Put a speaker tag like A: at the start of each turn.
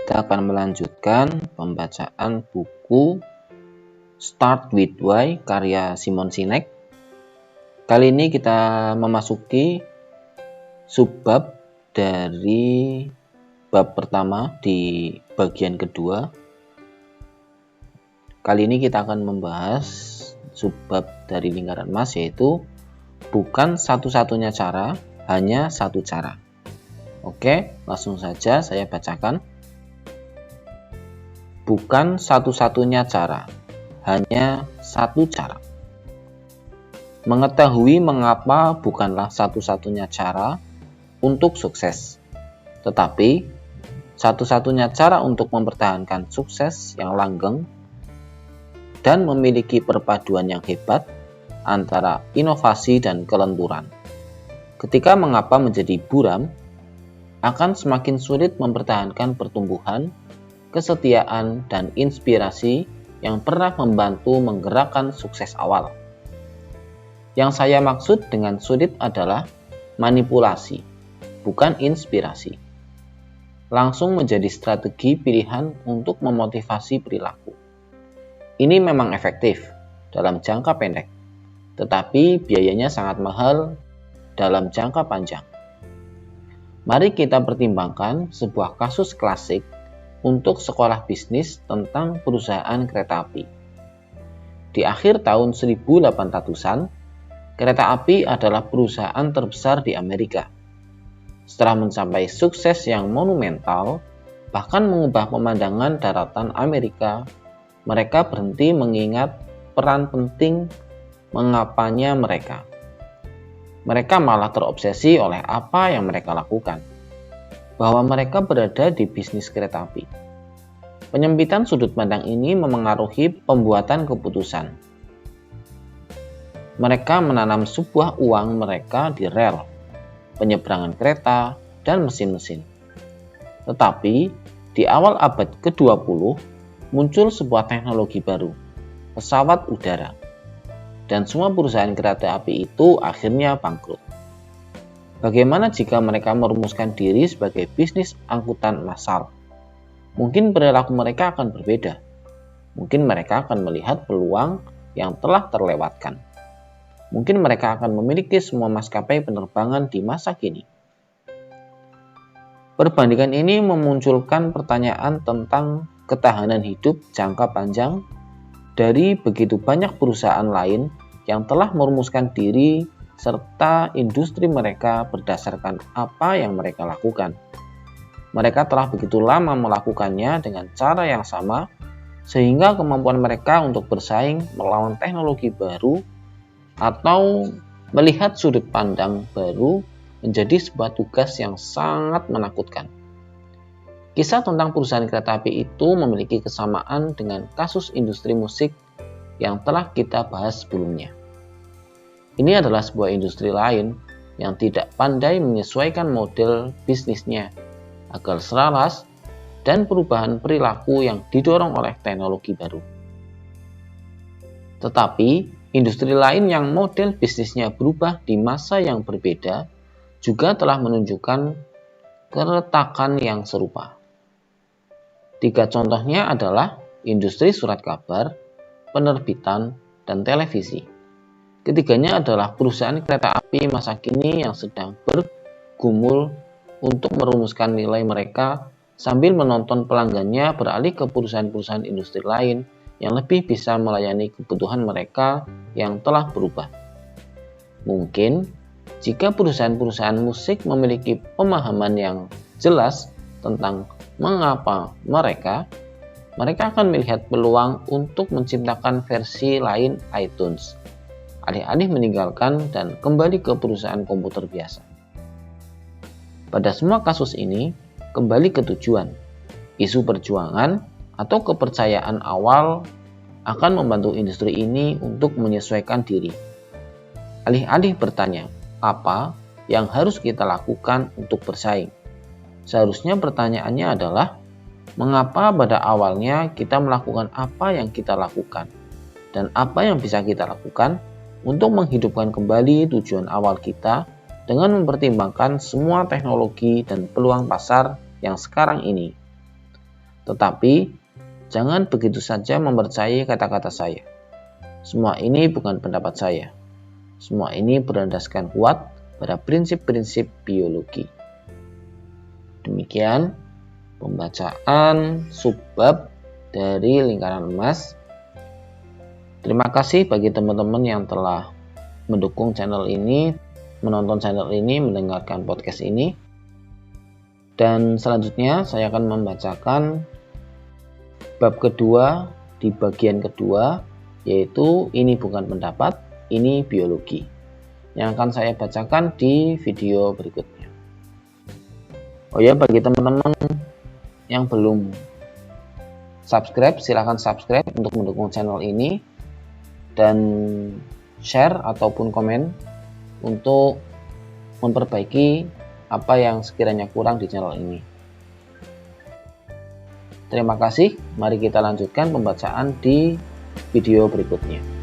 A: kita akan melanjutkan pembacaan buku Start with Why karya Simon Sinek. Kali ini kita memasuki subbab dari bab pertama di bagian kedua. Kali ini kita akan membahas subbab dari lingkaran emas, yaitu bukan satu-satunya cara, hanya satu cara. Oke, langsung saja saya bacakan. Bukan satu-satunya cara, hanya satu cara. Mengetahui mengapa bukanlah satu-satunya cara untuk sukses, tetapi satu-satunya cara untuk mempertahankan sukses yang langgeng dan memiliki perpaduan yang hebat antara inovasi dan kelenturan. Ketika mengapa menjadi buram, akan semakin sulit mempertahankan pertumbuhan, kesetiaan, dan inspirasi yang pernah membantu menggerakkan sukses awal. Yang saya maksud dengan sulit adalah manipulasi, bukan inspirasi. Langsung menjadi strategi pilihan untuk memotivasi perilaku. Ini memang efektif dalam jangka pendek, tetapi biayanya sangat mahal dalam jangka panjang. Mari kita pertimbangkan sebuah kasus klasik untuk sekolah bisnis tentang perusahaan kereta api. Di akhir tahun 1800-an, kereta api adalah perusahaan terbesar di Amerika. Setelah mencapai sukses yang monumental, bahkan mengubah pemandangan daratan Amerika, mereka berhenti mengingat peran penting mengapanya mereka. Mereka malah terobsesi oleh apa yang mereka lakukan, bahwa mereka berada di bisnis kereta api. Penyempitan sudut pandang ini memengaruhi pembuatan keputusan. Mereka menanam sebuah uang mereka di rel, penyeberangan kereta, dan mesin-mesin. Tetapi, di awal abad ke-20, muncul sebuah teknologi baru, pesawat udara. Dan semua perusahaan kereta api itu akhirnya bangkrut. Bagaimana jika mereka merumuskan diri sebagai bisnis angkutan massal? Mungkin perilaku mereka akan berbeda. Mungkin mereka akan melihat peluang yang telah terlewatkan. Mungkin mereka akan memiliki semua maskapai penerbangan di masa kini. Perbandingan ini memunculkan pertanyaan tentang ketahanan hidup jangka panjang dari begitu banyak perusahaan lain yang telah merumuskan diri serta industri mereka berdasarkan apa yang mereka lakukan. Mereka telah begitu lama melakukannya dengan cara yang sama, sehingga kemampuan mereka untuk bersaing melawan teknologi baru atau melihat sudut pandang baru menjadi sebuah tugas yang sangat menakutkan. Kisah tentang perusahaan kereta api itu memiliki kesamaan dengan kasus industri musik yang telah kita bahas sebelumnya. Ini adalah sebuah industri lain yang tidak pandai menyesuaikan model bisnisnya agar selaras dan perubahan perilaku yang didorong oleh teknologi baru. Tetapi, industri lain yang model bisnisnya berubah di masa yang berbeda juga telah menunjukkan keretakan yang serupa. 3 contohnya adalah industri surat kabar, penerbitan, dan televisi. Ketiganya adalah perusahaan kereta api masa kini yang sedang bergumul untuk merumuskan nilai mereka sambil menonton pelanggannya beralih ke perusahaan-perusahaan industri lain yang lebih bisa melayani kebutuhan mereka yang telah berubah. Mungkin, jika perusahaan-perusahaan musik memiliki pemahaman yang jelas tentang mengapa mereka akan melihat peluang untuk menciptakan versi lain iTunes, alih-alih meninggalkan dan kembali ke perusahaan komputer biasa. Pada semua kasus ini, kembali ke tujuan, isu perjuangan atau kepercayaan awal akan membantu industri ini untuk menyesuaikan diri. Alih-alih bertanya, apa yang harus kita lakukan untuk bersaing? Seharusnya pertanyaannya adalah, mengapa pada awalnya kita melakukan apa yang kita lakukan? Dan apa yang bisa kita lakukan untuk menghidupkan kembali tujuan awal kita dengan mempertimbangkan semua teknologi dan peluang pasar yang sekarang ini. Tetapi, jangan begitu saja mempercayai kata-kata saya. Semua ini bukan pendapat saya. Semua ini berlandaskan kuat pada prinsip-prinsip biologi. Demikian pembacaan subbab dari lingkaran emas. Terima kasih bagi teman-teman yang telah mendukung channel ini, menonton channel ini, mendengarkan podcast ini. Dan selanjutnya saya akan membacakan bab kedua di bagian kedua, yaitu ini bukan pendapat, ini biologi, yang akan saya bacakan di video berikutnya. Oh ya, bagi teman-teman yang belum subscribe, silahkan subscribe untuk mendukung channel ini dan share ataupun komen untuk memperbaiki apa yang sekiranya kurang di channel ini. Terima kasih, mari kita lanjutkan pembacaan di video berikutnya.